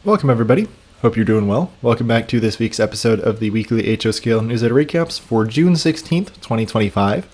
Welcome everybody. Hope you're doing well. Welcome back to this week's episode of the weekly HO Scale newsletter recaps for June 16th, 2025.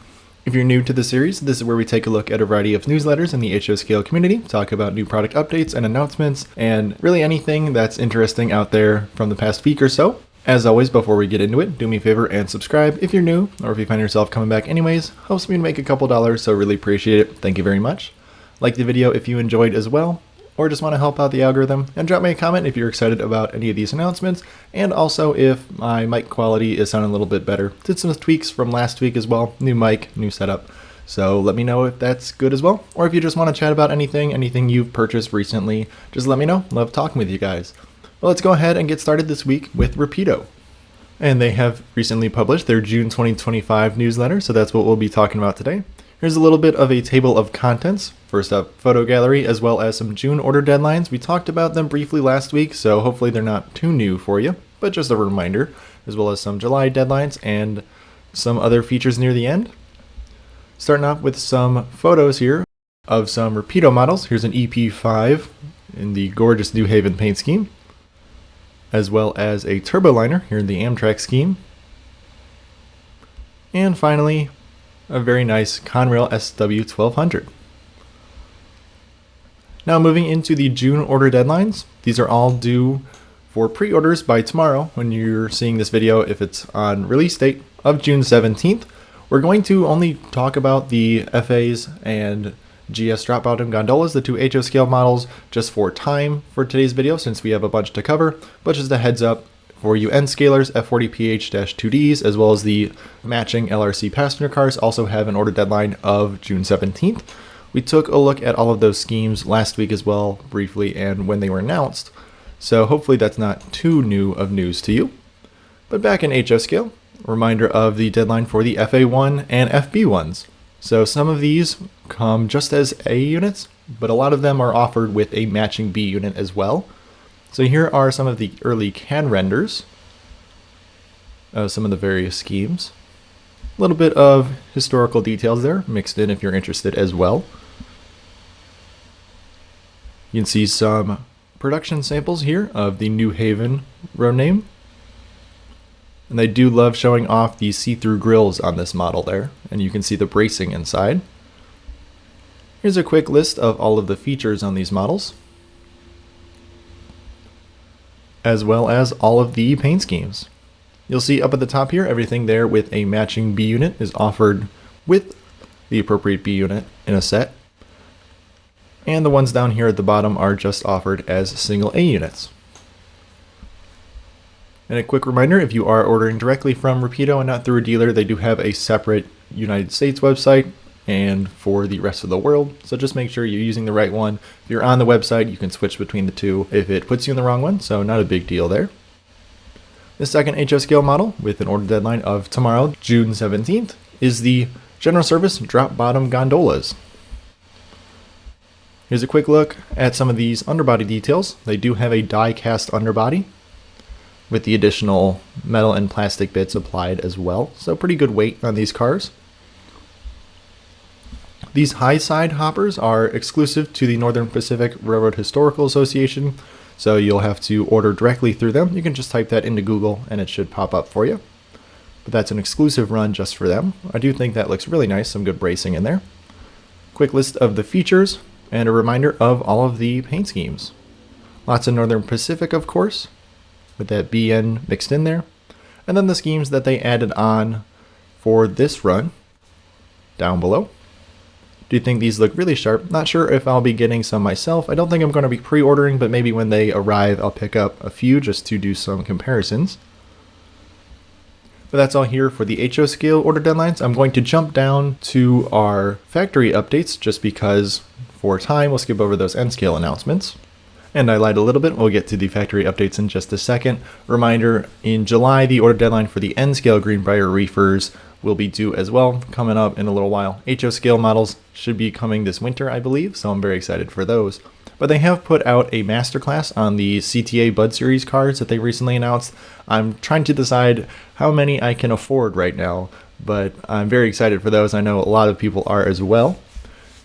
If you're new to the series, this is where we take a look at a variety of newsletters in the HO Scale community, talk about new product updates and announcements, and really anything that's interesting out there from the past week or so. As always, before we get into it, do me a favor and subscribe if you're new, or if you find yourself coming back anyways. Helps me to make a couple dollars, so really appreciate it. Thank you very much. Like the video if you enjoyed as well, or just want to help out the algorithm, and drop me a comment if you're excited about any of these announcements, and also if my mic quality is sounding a little bit better. Did some tweaks from last week as well, new mic, new setup, so let me know if that's good as well, or if you just want to chat about anything you've purchased recently, just let me know. Love talking with you guys. Well, let's go ahead and get started this week with Rapido. And they have recently published their June 2025 newsletter, so that's what we'll be talking about today. Here's a little bit of a table of contents. First up, photo gallery, as well as some June order deadlines. We talked about them briefly last week, so hopefully they're not too new for you, but just a reminder, as well as some July deadlines and some other features near the end. Starting off with some photos here of some Rapido models. Here's an EP5 in the gorgeous New Haven paint scheme, as well as a Turboliner here in the Amtrak scheme. And finally, a very nice Conrail SW1200. Now moving into the June order deadlines, these are all due for pre-orders by tomorrow when you're seeing this video, if it's on release date of June 17th. We're going to only talk about the FAs and GS drop bottom gondolas, the two HO scale models, just for time for today's video since we have a bunch to cover, but just a heads up for you N scalers, F40PH-2Ds, as well as the matching LRC passenger cars also have an order deadline of June 17th. We took a look at all of those schemes last week as well, briefly, and when they were announced, so hopefully that's not too new of news to you. But back in HO scale, a reminder of the deadline for the FA1 and FB1s. So some of these come just as A units, but a lot of them are offered with a matching B unit as well. So here are some of the early CAN renders of some of the various schemes. A little bit of historical details there mixed in if you're interested as well. You can see some production samples here of the New Haven road name. And they do love showing off the see-through grills on this model there, and you can see the bracing inside. Here's a quick list of all of the features on these models, as well as all of the paint schemes. You'll see up at the top here, everything there with a matching B unit is offered with the appropriate B unit in a set. And the ones down here at the bottom are just offered as single A units. And a quick reminder, if you are ordering directly from Rapido and not through a dealer, they do have a separate United States website and for the rest of the world. So just make sure you're using the right one. If you're on the website, you can switch between the two if it puts you in the wrong one, so not a big deal there. The second HO scale model with an order deadline of tomorrow, June 17th, is the General Service drop bottom gondolas. Here's a quick look at some of these underbody details. They do have a die cast underbody with the additional metal and plastic bits applied as well, so pretty good weight on these cars. These high side hoppers are exclusive to the Northern Pacific Railroad Historical Association, so you'll have to order directly through them. You can just type that into Google and it should pop up for you. But that's an exclusive run just for them. I do think that looks really nice, some good bracing in there. Quick list of the features and a reminder of all of the paint schemes. Lots of Northern Pacific, of course, with that BN mixed in there. And then the schemes that they added on for this run down below. Do think these look really sharp. Not sure if I'll be getting some myself. I don't think I'm going to be pre-ordering, but maybe when they arrive I'll pick up a few just to do some comparisons. But that's all here for the HO scale order deadlines. I'm going to jump down to our factory updates just because for time we'll skip over those N scale announcements. And I lied a little bit, we'll get to the factory updates in just a second. Reminder, in July the order deadline for the N scale Greenbrier reefers will be due as well, coming up in a little while. HO scale models should be coming this winter, I believe, so I'm very excited for those. But they have put out a masterclass on the CTA Bud Series cars that they recently announced. I'm trying to decide how many I can afford right now, but I'm very excited for those. I know a lot of people are as well.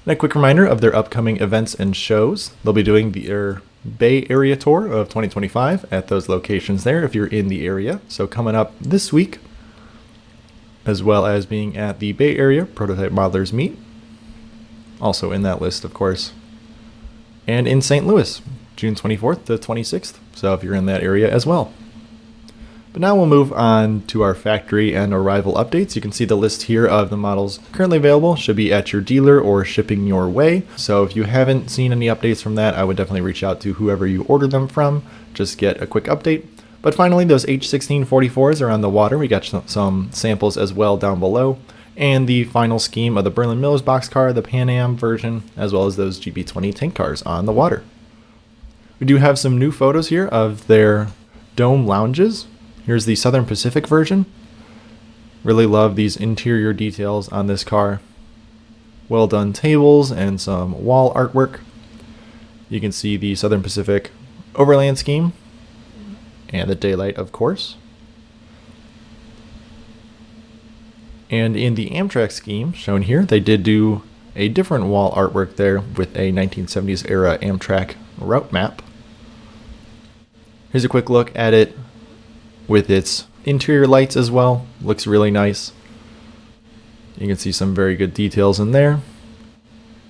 And a quick reminder of their upcoming events and shows. They'll be doing their Bay Area tour of 2025 at those locations there if you're in the area. So coming up this week, as well as being at the Bay Area Prototype Modelers Meet, also in that list, of course, and in St. Louis, June 24th to 26th. So if you're in that area as well. But now we'll move on to our factory and arrival updates. You can see the list here of the models currently available. Should be at your dealer or shipping your way. So if you haven't seen any updates from that, I would definitely reach out to whoever you order them from. Just get a quick update. But finally, those H1644s are on the water. We got some samples as well down below. And the final scheme of the Berlin Mills boxcar, the Pan Am version, as well as those GB20 tank cars on the water. We do have some new photos here of their dome lounges. Here's the Southern Pacific version. Really love these interior details on this car. Well done tables and some wall artwork. You can see the Southern Pacific overland scheme and the daylight, of course. And in the Amtrak scheme shown here, they did do a different wall artwork there with a 1970s era Amtrak route map. Here's a quick look at it with its interior lights as well. Looks really nice. You can see some very good details in there.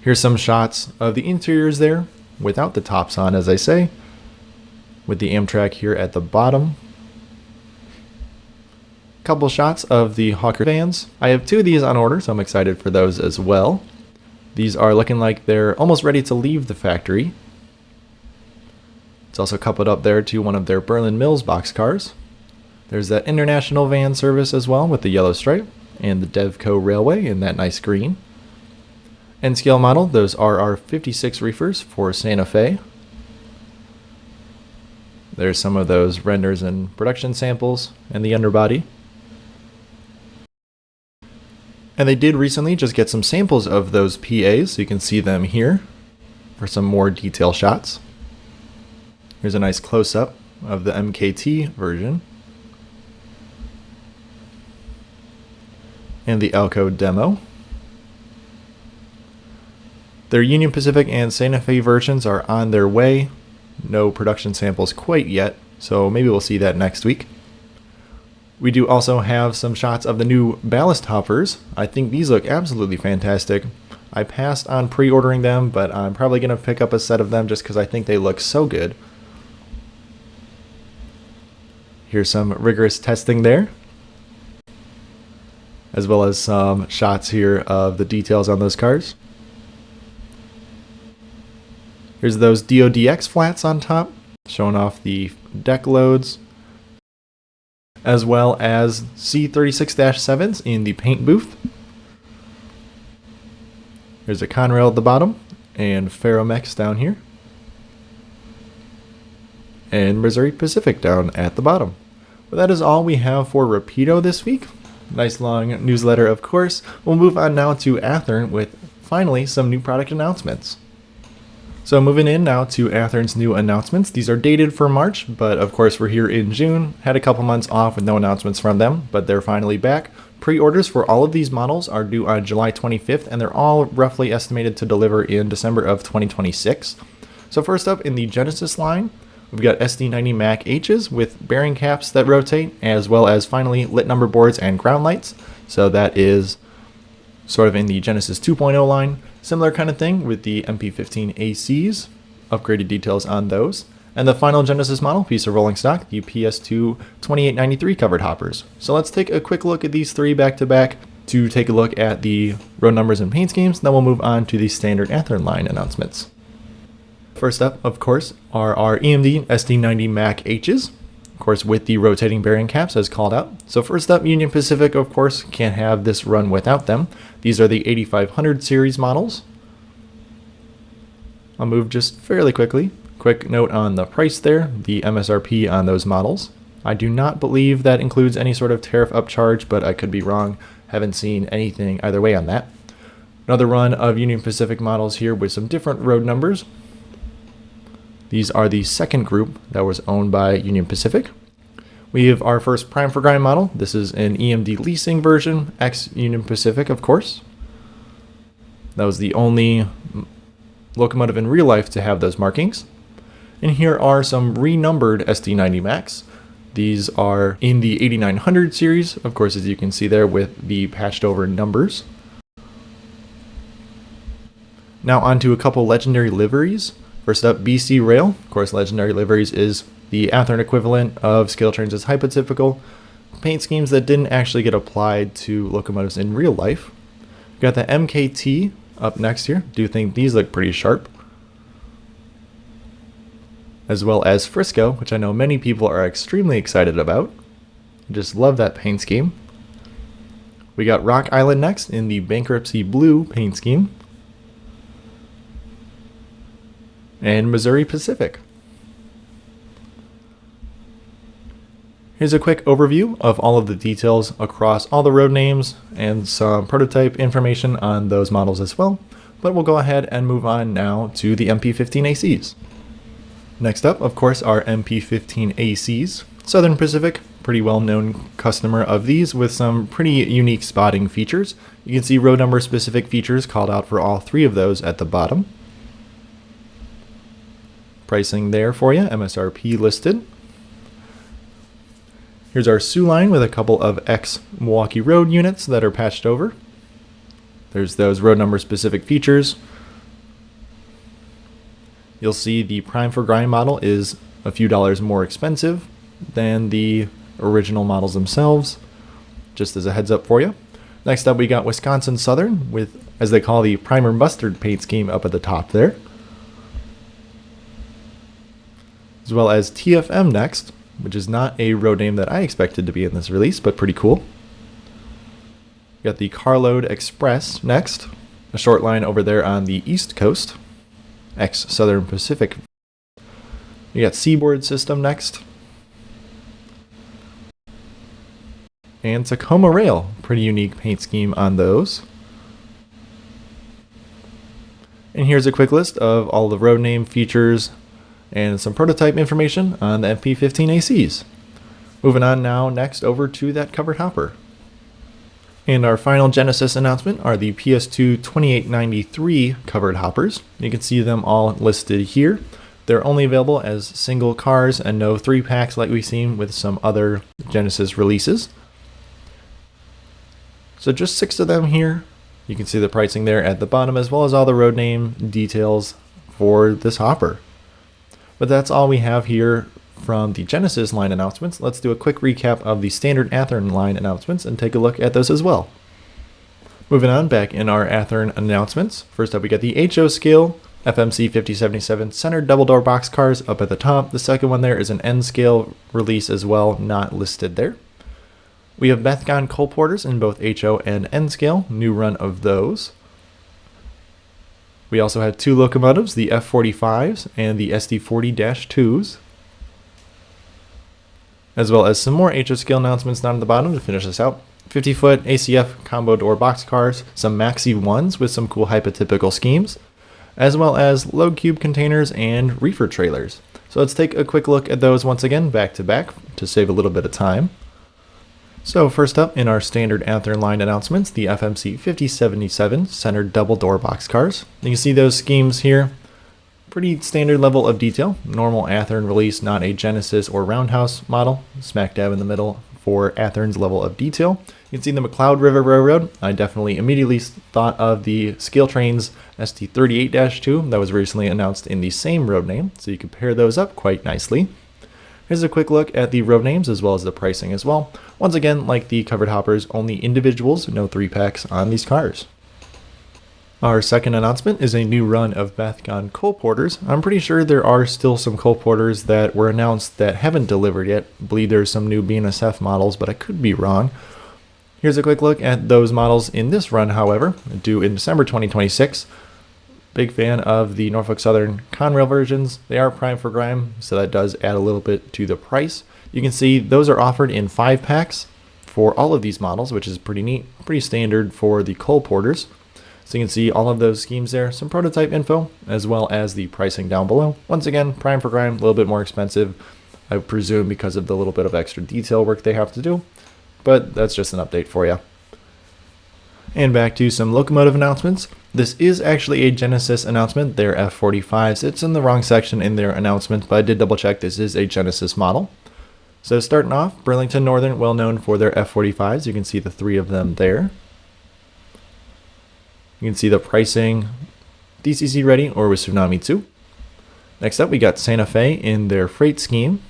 Here's some shots of the interiors there without the tops on, as I say, with the Amtrak here at the bottom. Couple shots of the Hawker vans. I have two of these on order, so I'm excited for those as well. These are looking like they're almost ready to leave the factory. It's also coupled up there to one of their Berlin Mills boxcars. There's that international van service as well with the yellow stripe and the Devco Railway in that nice green. N scale model, those are our 56 reefers for Santa Fe. There's some of those renders and production samples and the underbody. And they did recently just get some samples of those PAs, so you can see them here for some more detail shots. Here's a nice close-up of the MKT version. And the Alco demo. Their Union Pacific and Santa Fe versions are on their way. No production samples quite yet, so maybe we'll see that next week. We do also have some shots of the new ballast hoppers. I think these look absolutely fantastic. I passed on pre-ordering them, but I'm probably going to pick up a set of them just because I think they look so good. Here's some rigorous testing there, as well as some shots here of the details on those cars. Here's those DODX flats on top, showing off the deck loads, as well as C36-7s in the paint booth. There's a Conrail at the bottom, and Ferromex down here, and Missouri Pacific down at the bottom. But that is all we have for Rapido this week. Nice long newsletter, of course. We'll move on now to Athearn with finally some new product announcements. So moving in now to Athearn's new announcements. These are dated for March, but of course we're here in June. Had a couple months off with no announcements from them, but they're finally back. Pre-orders for all of these models are due on July 25th, and they're all roughly estimated to deliver in December of 2026. So first up in the Genesis line, we've got SD90 Mac H's with bearing caps that rotate, as well as finally lit number boards and ground lights. So that is sort of in the Genesis 2.0 line. Similar kind of thing with the MP15 ACs, upgraded details on those. And the final Genesis model, piece of rolling stock, the PS2 2893 covered hoppers. So let's take a quick look at these three back to back to take a look at the road numbers and paint schemes. Then we'll move on to the standard Athearn line announcements. First up, of course, are our EMD SD90 Mac H's, of course, with the rotating bearing caps as called out. So first up, Union Pacific, of course, can't have this run without them. These are the 8500 series models. I'll move just fairly quickly. Quick note on the price there, the MSRP on those models. I do not believe that includes any sort of tariff upcharge, but I could be wrong. Haven't seen anything either way on that. Another run of Union Pacific models here with some different road numbers. These are the second group that was owned by Union Pacific. We have our first Prime for Grind model. This is an EMD leasing version, ex-Union Pacific, of course. That was the only locomotive in real life to have those markings. And And here are some renumbered SD90 Max. These are in the 8900 series, of course, as you can see there with the patched over numbers. Now onto a couple legendary liveries. First up, BC Rail. Of course, legendary liveries is the Athearn equivalent of ScaleTrains' hypotypical paint schemes that didn't actually get applied to locomotives in real life. We've got the MKT up next here. Do think these look pretty sharp. As well as Frisco, which I know many people are extremely excited about. I just love that paint scheme. We got Rock Island next in the Bankruptcy Blue paint scheme. And Missouri Pacific. Here's a quick overview of all of the details across all the road names and some prototype information on those models as well. But we'll go ahead and move on now to the MP15ACs. Next up, of course, are MP15ACs. Southern Pacific, pretty well-known customer of these with some pretty unique spotting features. You can see road number specific features called out for all three of those at the bottom. Pricing there for you, MSRP listed. Here's our Sioux line with a couple of ex-Milwaukee Road units that are patched over. There's those road number specific features. You'll see the Prime for Grind model is a few dollars more expensive than the original models themselves, just as a heads up for you. Next up, we got Wisconsin Southern with, as they call, the Primer Mustard paint scheme up at the top there. As well as TFM next, which is not a road name that I expected to be in this release, but pretty cool. We got the Carload Express next, a short line over there on the East Coast. Ex-Southern Pacific. We got Seaboard System next. And Tacoma Rail. Pretty unique paint scheme on those. And here's a quick list of all the road name features and some prototype information on the MP15ACs. Moving on now next over to that covered hopper. And our final Genesis announcement are the PS2 2893 covered hoppers. You can see them all listed here. They're only available as single cars and no 3-packs like we've seen with some other Genesis releases. So just 6 of them here. You can see the pricing there at the bottom as well as all the road name details for this hopper. But that's all we have here from the Genesis line announcements. Let's do a quick recap of the standard Athearn line announcements and take a look at those as well. Moving on, back in our Athearn announcements. First up, we got the HO scale FMC 5077 centered double door box cars up at the top. The second one there is an N scale release as well, not listed there. We have Bethgon coal porters in both HO and N scale, new run of those. We also have 2 locomotives, the F45s and the SD40-2s. As well as some more HO scale announcements down at the bottom to finish this out. 50-foot ACF combo door box cars, some Maxi Is with some cool hypotypical schemes, as well as load cube containers and reefer trailers. So let's take a quick look at those once again back to back to save a little bit of time. So first up in our standard Athearn line announcements, the FMC 5077 centered double door box cars. You can see those schemes here. Pretty standard level of detail. Normal Athearn release, not a Genesis or Roundhouse model. Smack dab in the middle for Athearn's level of detail. You can see the McLeod River Railroad. I definitely immediately thought of the ScaleTrains SD38-2 that was recently announced in the same road name, so you can pair those up quite nicely. Here's a quick look at the road names as well as the pricing as well. Once again, like the covered hoppers, only individuals, no 3-packs on these cars. Our second announcement is a new run of Bethgon coal porters. I'm pretty sure there are still some coal porters that were announced that haven't delivered yet. I believe there's some new BNSF models, but I could be wrong. Here's a quick look at those models in this run, however, due in December 2026. Big fan of the Norfolk Southern Conrail versions. They are prime for grime, so that does add a little bit to the price. You can see those are offered in 5-packs for all of these models, which is pretty neat, pretty standard for the coal porters. So you can see all of those schemes there, some prototype info, as well as the pricing down below. Once again, prime for grime, a little bit more expensive, I presume because of the little bit of extra detail work they have to do, but that's just an update for you. And back to some locomotive announcements. This is actually a Genesis announcement, their F45s. It's in the wrong section in their announcement, but I did double check this is a Genesis model. So starting off, Burlington Northern, well known for their F45s. You can see the 3 of them there. You can see the pricing, DCC ready or with Tsunami 2. Next up, we got Santa Fe in their freight scheme.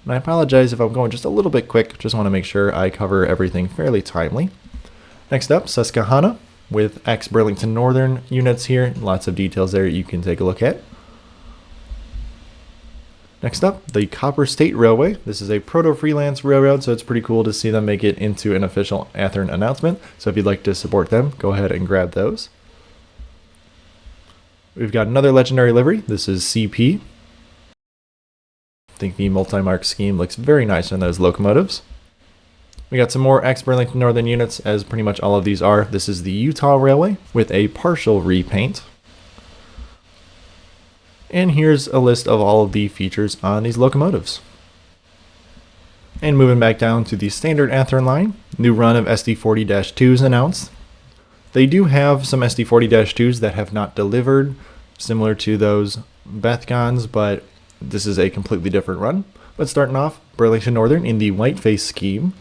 And I apologize if I'm going just a little bit quick, just want to make sure I cover everything fairly timely. Next up, Susquehanna with ex-Burlington Northern units here. Lots of details there you can take a look at. Next up, the Copper State Railway. This is a proto-freelance railroad, so it's pretty cool to see them make it into an official Athearn announcement. So if you'd like to support them, go ahead and grab those. We've got another legendary livery. This is CP. I think the multi-mark scheme looks very nice on those locomotives. We got some more ex-Burlington Northern units, as pretty much all of these are. This is the Utah Railway with a partial repaint. And here's a list of all of the features on these locomotives. And moving back down to the standard Athearn line, new run of SD40-2s announced. They do have some SD40-2s that have not delivered, similar to those Bethgons, but this is a completely different run. But starting off, Burlington Northern in the whiteface scheme.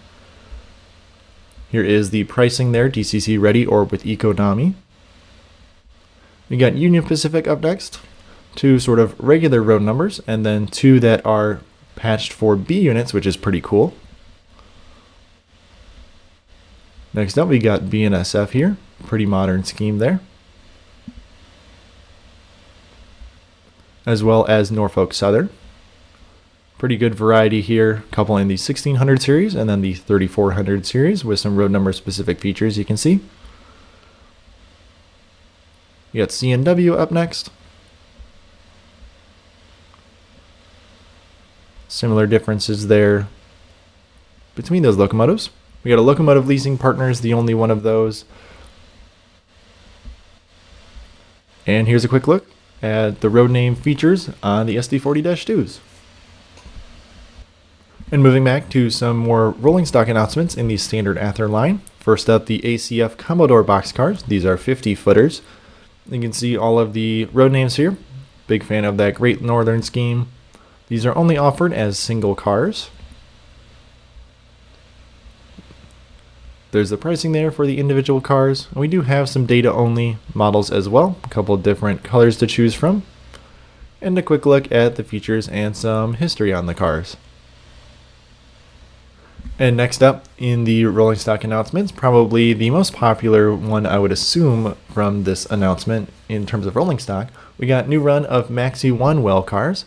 Here is the pricing there, DCC ready or with economy. We got Union Pacific up next. 2 sort of regular road numbers, and then 2 that are patched for B units, which is pretty cool. Next up, we got BNSF here. Pretty modern scheme there. As well as Norfolk Southern. Pretty good variety here. A couple in the 1600 series and then the 3400 series with some road number specific features you can see. We got CNW up next. Similar differences there between those locomotives. We got a Locomotive Leasing Partners, the only one of those. And here's a quick look at the road name features on the SD40-2s. And moving back to some more rolling stock announcements in the standard Athearn line. First up, the ACF Commodore boxcars. These are 50-footers. You can see all of the road names here. Big fan of that Great Northern scheme. These are only offered as single cars. There's the pricing there for the individual cars. We do have some data-only models as well. A couple of different colors to choose from. And a quick look at the features and some history on the cars. And next up in the rolling stock announcements, probably the most popular one I would assume from this announcement in terms of rolling stock, we got new run of Maxi I well cars.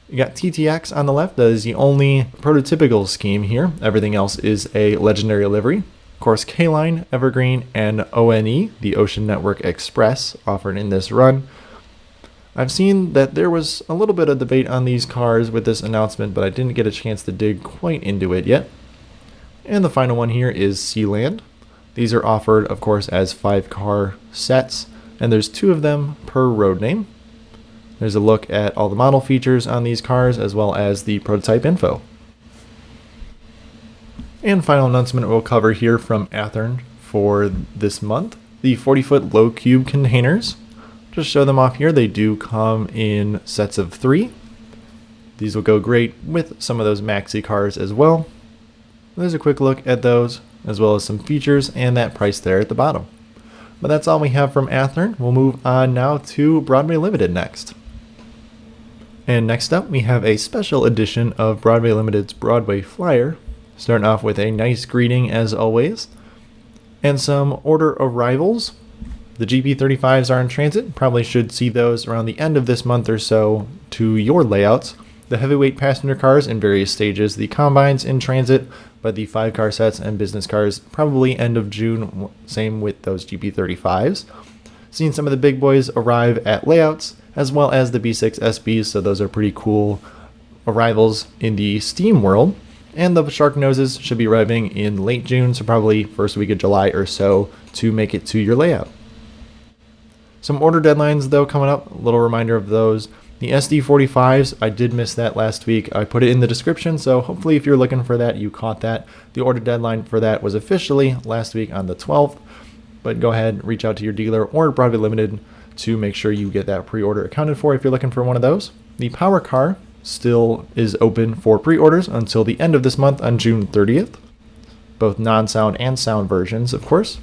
You got TTX on the left. That is the only prototypical scheme here. Everything else is a legendary livery. Of course, K-Line, Evergreen, and ONE, the Ocean Network Express, offered in this run. I've seen that there was a little bit of debate on these cars with this announcement, but I didn't get a chance to dig quite into it yet. And the final one here is Sealand. These are offered, of course, as 5-car sets, and there's 2 of them per road name. There's a look at all the model features on these cars, as well as the prototype info. And final announcement we'll cover here from Athearn for this month, the 40-foot low cube containers. Just show them off here. They do come in sets of 3. These will go great with some of those Maxi cars as well. There's a quick look at those, as well as some features and that price there at the bottom. But that's all we have from Athearn. We'll move on now to Broadway Limited next. And next up, we have a special edition of Broadway Limited's Broadway Flyer, starting off with a nice greeting as always, and some order arrivals. The GP35s are in transit. Probably should see those around the end of this month or so to your layouts. The heavyweight passenger cars in various stages, the combines in transit, but the 5-car sets and business cars probably end of June, same with those GP35s. Seen some of the big boys arrive at layouts, as well as the B6 SBs, so those are pretty cool arrivals in the Steam world. And the Shark Noses should be arriving in late June, so probably first week of July or so to make it to your layout. Some order deadlines though coming up, a little reminder of those. The SD45s, I did miss that last week. I put it in the description, so hopefully if you're looking for that, you caught that. The order deadline for that was officially last week on the 12th. but go ahead, reach out to your dealer or Broadway Limited to make sure you get that pre-order accounted for if you're looking for one of those. The Power Car still is open for pre-orders until the end of this month on June 30th. Both non-sound and sound versions, of course.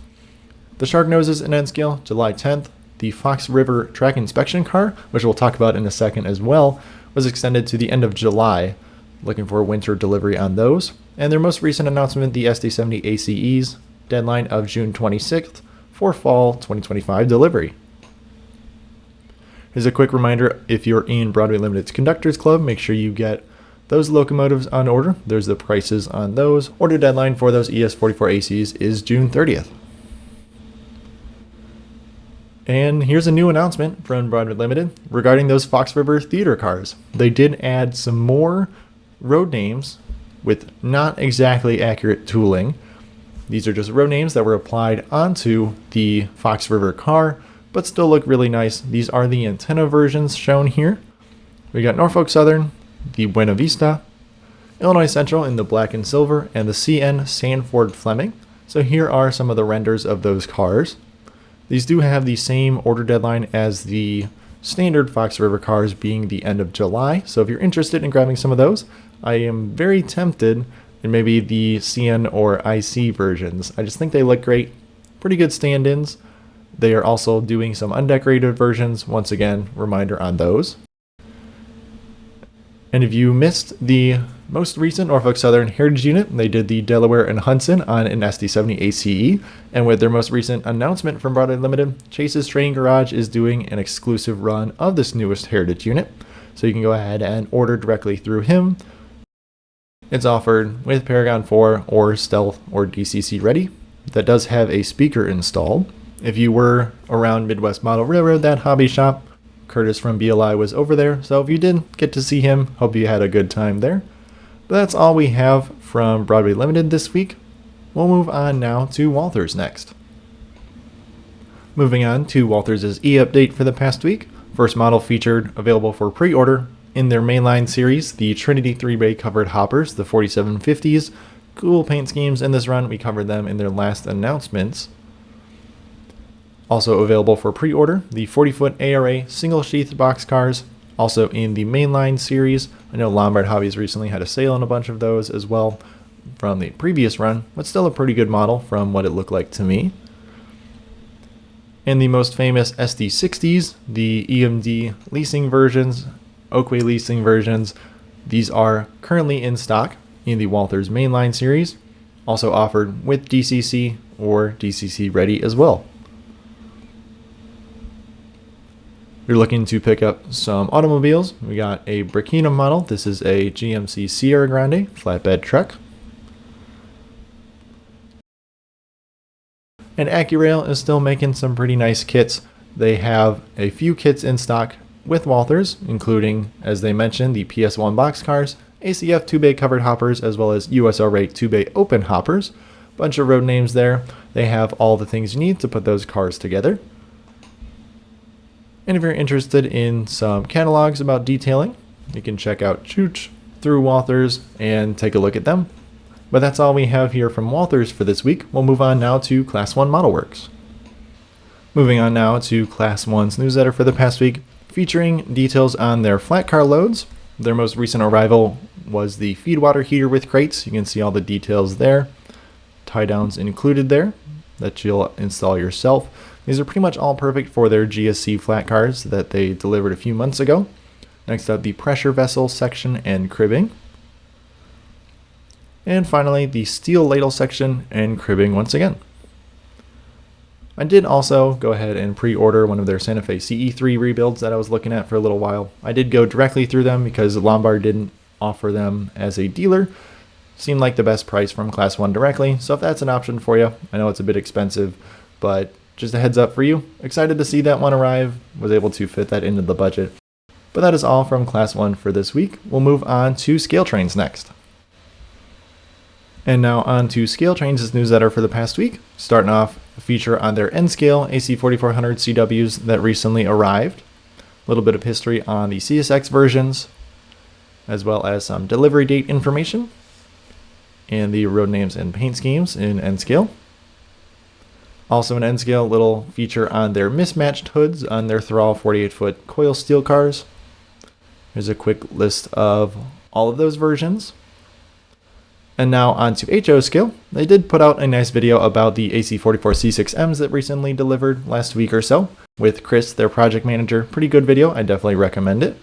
The Shark Noses in N-Scale, July 10th. The Fox River Track Inspection Car, which we'll talk about in a second as well, was extended to the end of July. Looking for a winter delivery on those. And their most recent announcement, the SD40 ACEs, deadline of June 26th for fall 2025 delivery. Here's a quick reminder, if you're in Broadway Limited's Conductors Club, make sure you get those locomotives on order. There's the prices on those. Order deadline for those ES44 ACs is June 30th. And here's a new announcement from Broadway Limited regarding those Fox River theater cars. They did add some more road names with not exactly accurate tooling. These are just road names that were applied onto the Fox River car, but still look really nice. These are the antenna versions shown here. We got Norfolk Southern, the Buena Vista, Illinois Central in the black and silver, and the CN Sanford Fleming. So here are some of the renders of those cars. These do have the same order deadline as the standard Fox River cars, being the end of July. So if you're interested in grabbing some of those, I am very tempted in maybe the CN or IC versions. I just think they look great. Pretty good stand-ins. They are also doing some undecorated versions. Once again, reminder on those. And if you missed the most recent Norfolk Southern Heritage Unit, they did the Delaware and Hudson on an SD40 ACE. And with their most recent announcement from Broadway Limited, Chase's Train Garage is doing an exclusive run of this newest Heritage Unit. So you can go ahead and order directly through him. It's offered with Paragon 4 or Stealth or DCC ready. That does have a speaker installed. If you were around Midwest Model Railroad, that hobby shop, Curtis from BLI was over there. So if you did get to see him, hope you had a good time there. But that's all we have from Broadway Limited this week. We'll move on now to Walthers next. Moving on to Walthers' e-update for the past week. First model featured available for pre-order in their mainline series, the Trinity 3-bay covered hoppers, the 4750s. Cool paint schemes in this run. We covered them in their last announcements. Also available for pre-order, the 40-foot ARA single sheath boxcars, also in the mainline series. I know Lombard Hobbies recently had a sale on a bunch of those as well from the previous run, but still a pretty good model from what it looked like to me. And the most famous SD60s, the EMD leasing versions, Oakway leasing versions, these are currently in stock in the Walthers mainline series, also offered with DCC or DCC ready as well. You're looking to pick up some automobiles. We got a Burkina model. This is a GMC Sierra Grande flatbed truck. And AccuRail is still making some pretty nice kits. They have a few kits in stock with Walthers, including, as they mentioned, the PS1 boxcars, ACF 2-bay covered hoppers, as well as USRA 2-bay open hoppers. Bunch of road names there. They have all the things you need to put those cars together. And if you're interested in some catalogs about detailing, you can check out Chooch through Walthers and take a look at them. But that's all we have here from Walthers for this week. We'll move on now to ClassOne Model Works. Moving on now to ClassOne's newsletter for the past week, featuring details on their flat car loads. Their most recent arrival was the feed water heater with crates. You can see all the details there. Tie downs included there that you'll install yourself. These are pretty much all perfect for their GSC flat cars that they delivered a few months ago. Next up, the pressure vessel section and cribbing. And finally, the steel ladle section and cribbing once again. I did also go ahead and pre-order one of their Santa Fe CE3 rebuilds that I was looking at for a little while. I did go directly through them because Lombard didn't offer them as a dealer. Seemed like the best price from ClassOne directly, so if that's an option for you, I know it's a bit expensive, but just a heads up for you. Excited to see that one arrive. Was able to fit that into the budget. But that is all from ClassOne for this week. We'll move on to ScaleTrains next. And now on to ScaleTrains' newsletter for the past week. Starting off a feature on their N-Scale AC4400 CWs that recently arrived. A little bit of history on the CSX versions, as well as some delivery date information and the road names and paint schemes in N-Scale. Also an N-scale little feature on their mismatched hoods on their Thrall 48-foot coil steel cars. Here's a quick list of all of those versions. And now on to HO scale. They did put out a nice video about the AC44C6Ms that recently delivered last week or so with Chris, their project manager. Pretty good video. I definitely recommend it.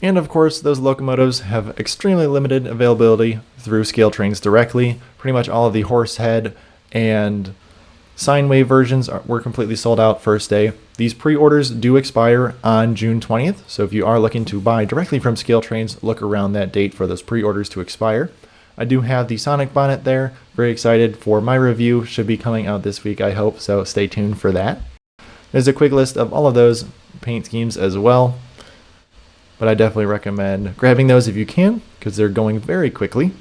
And of course, those locomotives have extremely limited availability through ScaleTrains directly. Pretty much all of the horsehead and sine wave versions were completely sold out first day. These pre-orders do expire on June 20th, so if you are looking to buy directly from ScaleTrains, look around that date for those pre-orders to expire. I do have the Sonic Bonnet there. Very excited for my review. Should be coming out this week, I hope, so stay tuned for that. There's a quick list of all of those paint schemes as well, but I definitely recommend grabbing those if you can, because they're going very quickly.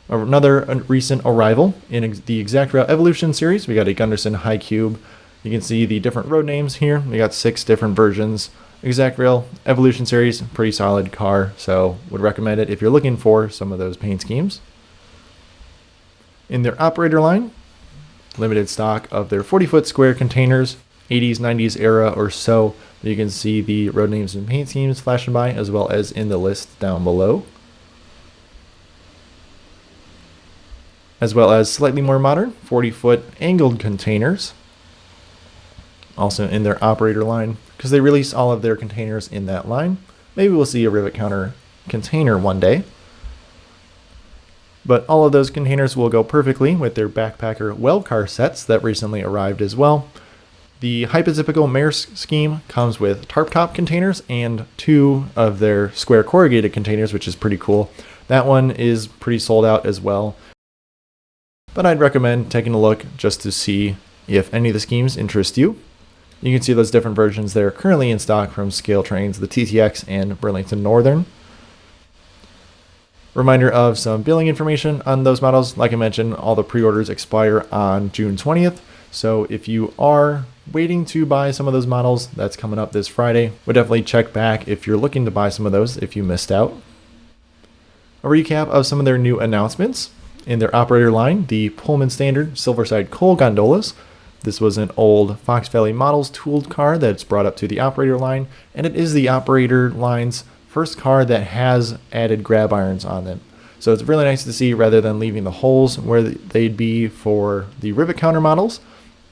Another recent arrival in the Exact Rail Evolution series, we got a Gunderson High Cube. You can see the different road names here. We got 6 different versions. Exact Rail Evolution series, pretty solid car, so would recommend it if you're looking for some of those paint schemes. In their operator line, limited stock of their 40-foot square containers, 80s, 90s era or so. You can see the road names and paint schemes flashing by, as well as in the list down below. As well as slightly more modern 40-foot angled containers, also in their operator line, because they release all of their containers in that line. Maybe we'll see a rivet counter container one day. But all of those containers will go perfectly with their backpacker well car sets that recently arrived as well. The hypotypical Maersk scheme comes with tarp top containers and 2 of their square corrugated containers, which is pretty cool. That one is pretty sold out as well. But I'd recommend taking a look just to see if any of the schemes interest you. You can see those different versions that are currently in stock from ScaleTrains, the TTX and Burlington Northern. Reminder of some billing information on those models. Like I mentioned, all the pre-orders expire on June 20th. So if you are waiting to buy some of those models, that's coming up this Friday. Would definitely check back if you're looking to buy some of those if you missed out. A recap of some of their new announcements. In their operator line, the Pullman Standard Silverside Coal Gondolas. This was an old Fox Valley Models tooled car that's brought up to the operator line, and it is the operator line's first car that has added grab irons on them. So it's really nice to see, rather than leaving the holes where they'd be for the rivet counter models.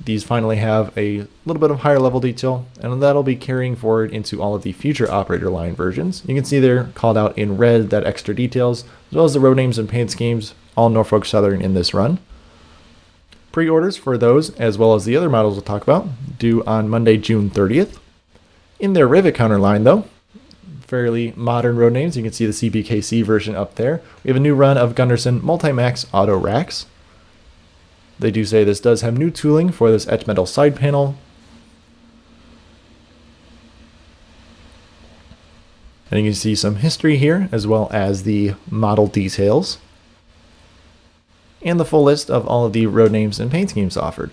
These finally have a little bit of higher level detail, and that'll be carrying forward into all of the future operator line versions. You can see they're called out in red, that extra details, as well as the road names and paint schemes, all Norfolk Southern in this run. Pre-orders for those, as well as the other models we'll talk about, due on Monday, June 30th. In their rivet counter line, though, fairly modern road names. You can see the CBKC version up there. We have a new run of Gunderson Multi-Max Auto Racks. They do say this does have new tooling for this etched metal side panel. And you can see some history here, as well as the model details. And the full list of all of the road names and paint schemes offered.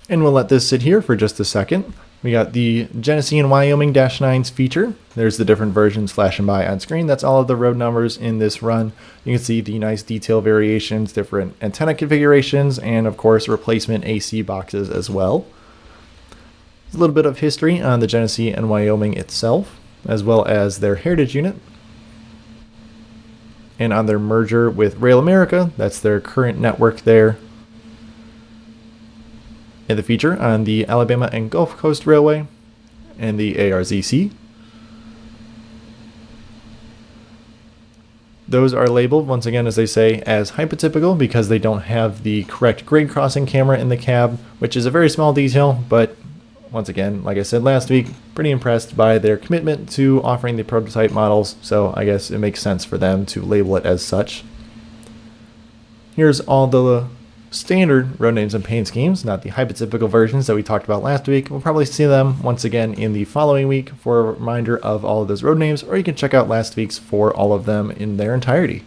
And we'll let this sit here for just a second. We got the Genesee and Wyoming -9s feature. There's the different versions flashing by on screen. That's all of the road numbers in this run. You can see the nice detail variations, different antenna configurations, and of course replacement AC boxes as well. A little bit of history on the Genesee and Wyoming itself, as well as their heritage unit. And on their merger with Rail America, that's their current network there. And the feature on the Alabama and Gulf Coast Railway and the ARZC. Those are labeled, once again, as they say, as hypotypical because they don't have the correct grade crossing camera in the cab, which is a very small detail, but once again, like I said last week, pretty impressed by their commitment to offering the prototype models, so I guess it makes sense for them to label it as such. Here's all the standard road names and paint schemes, not the hypotypical versions that we talked about last week. We'll probably see them once again in the following week for a reminder of all of those road names, or you can check out last week's for all of them in their entirety.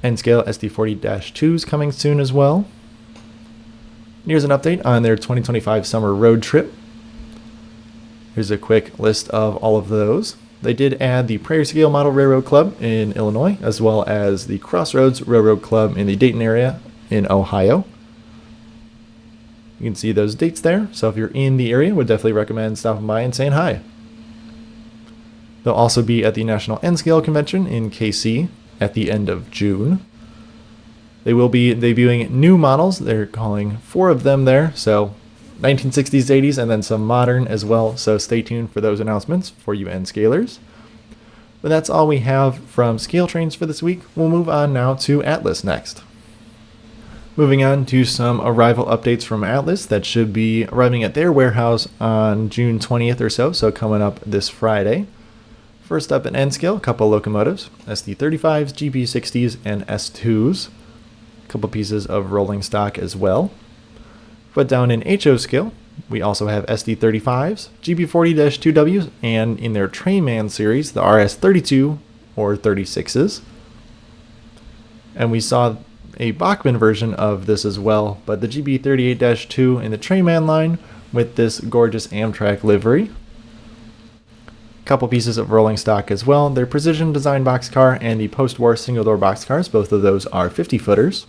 N-scale SD40-2s coming soon as well. Here's an update on their 2025 summer road trip. Here's a quick list of all of those. They did add the Prairie Scale Model Railroad Club in Illinois, as well as the Crossroads Railroad Club in the Dayton area in Ohio. You can see those dates there, so if you're in the area, would definitely recommend stopping by and saying hi. They'll also be at the National N-Scale Convention in KC at the end of June. They will be debuting new models. They're calling 4 of them there, so 1960s, 80s, and then some modern as well, so stay tuned for those announcements for you N-Scalers. But that's all we have from ScaleTrains for this week. We'll move on now to Atlas next. Moving on to some arrival updates from Atlas that should be arriving at their warehouse on June 20th or so coming up this Friday. First up in N-Scale, a couple locomotives, SD35s, GP60s, and S2s. A couple pieces of rolling stock as well. But down in HO scale, we also have SD35s, GP40-2Ws, and in their Trainman series, the RS32 or 36s. And we saw a Bachmann version of this as well, but the GB38-2 in the Trainman line with this gorgeous Amtrak livery. Couple pieces of rolling stock as well. Their precision design boxcar and the post-war single-door boxcars, both of those are 50-footers.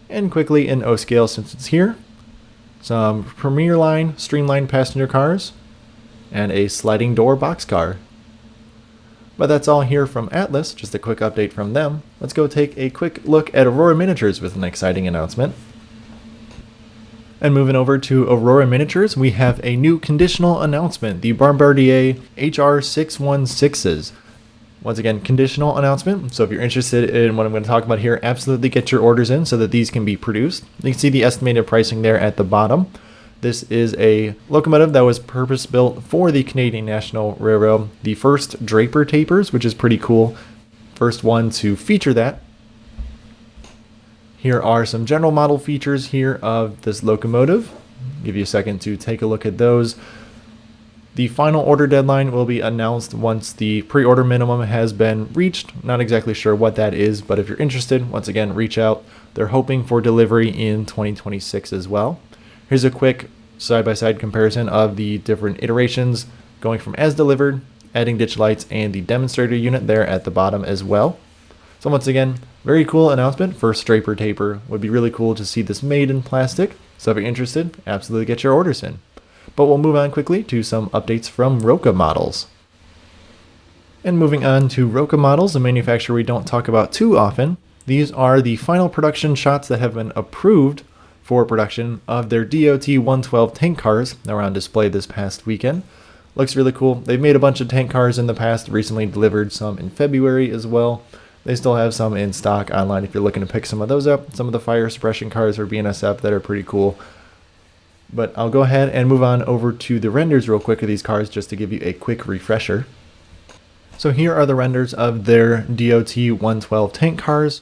And quickly in O scale, since it's here, some Premier Line streamlined passenger cars and a sliding door boxcar. But that's all here from Atlas, just a quick update from them. Let's go take a quick look at Aurora Miniatures with an exciting announcement. And moving over to Aurora Miniatures, we have a new conditional announcement, the Bombardier HR616s. Once again, conditional announcement, so if you're interested in what I'm going to talk about here, absolutely get your orders in so that these can be produced. You can see the estimated pricing there at the bottom. This is a locomotive that was purpose-built for the Canadian National Railroad. The first Draper tapers, which is pretty cool. First one to feature that. Here are some general model features here of this locomotive. I'll give you a second to take a look at those. The final order deadline will be announced once the pre-order minimum has been reached. Not exactly sure what that is, but if you're interested, once again, reach out. They're hoping for delivery in 2026 as well. Here's a quick side-by-side comparison of the different iterations going from as delivered, adding ditch lights, and the demonstrator unit there at the bottom as well. So once again, very cool announcement for Draper taper. Would be really cool to see this made in plastic. So if you're interested, absolutely get your orders in. But we'll move on quickly to some updates from Roka Models. And moving on to Roka Models, a manufacturer we don't talk about too often. These are the final production shots that have been approved for production of their DOT 112 tank cars that were on display this past weekend. Looks really cool. They've made a bunch of tank cars in the past, recently delivered some in February as well. They still have some in stock online if you're looking to pick some of those up. Some of the fire suppression cars are BNSF that are pretty cool. But I'll go ahead and move on over to the renders real quick of these cars just to give you a quick refresher. So here are the renders of their DOT 112 tank cars.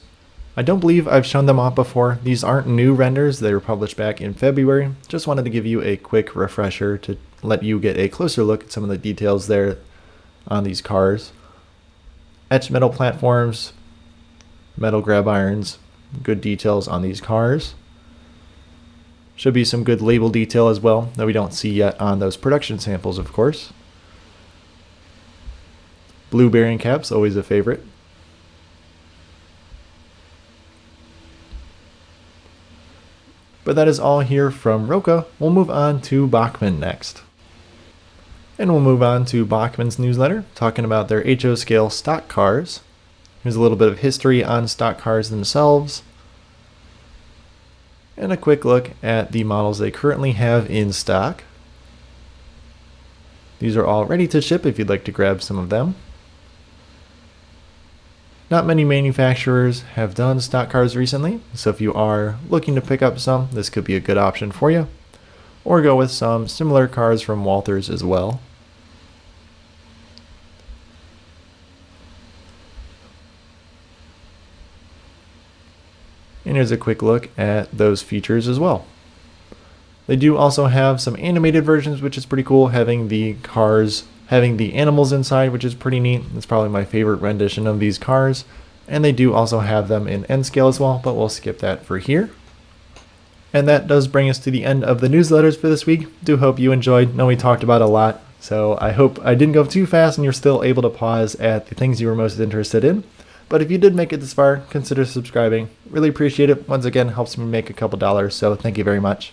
I don't believe I've shown them off before. These aren't new renders. They were published back in February. Just wanted to give you a quick refresher to let you get a closer look at some of the details there on these cars. Etched metal platforms, metal grab irons, good details on these cars. Should be some good label detail as well that we don't see yet on those production samples, of course. Blue bearing caps, always a favorite. But that is all here from Roka. We'll move on to Bachmann next. And we'll move on to Bachmann's newsletter, talking about their HO scale stock cars. Here's a little bit of history on stock cars themselves. And a quick look at the models they currently have in stock. These are all ready to ship if you'd like to grab some of them. Not many manufacturers have done stock cars recently, so if you are looking to pick up some, this could be a good option for you. Or go with some similar cars from Walthers as well. And here's a quick look at those features as well. They do also have some animated versions, which is pretty cool, having the cars having the animals inside, which is pretty neat. It's probably my favorite rendition of these cars. And they do also have them in N scale as well, but we'll skip that for here. And that does bring us to the end of the newsletters for this week. Do hope you enjoyed. Know we talked about a lot, So I hope I didn't go too fast and you're still able to pause at the things you were most interested in. But if you did make it this far, consider subscribing. Really appreciate it. Once again, helps me make a couple dollars, so thank you very much.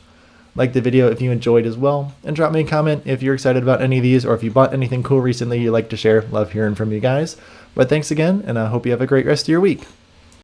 Like the video if you enjoyed as well, and drop me a comment if you're excited about any of these or if you bought anything cool recently you'd like to share. Love hearing from you guys. But thanks again, and I hope you have a great rest of your week.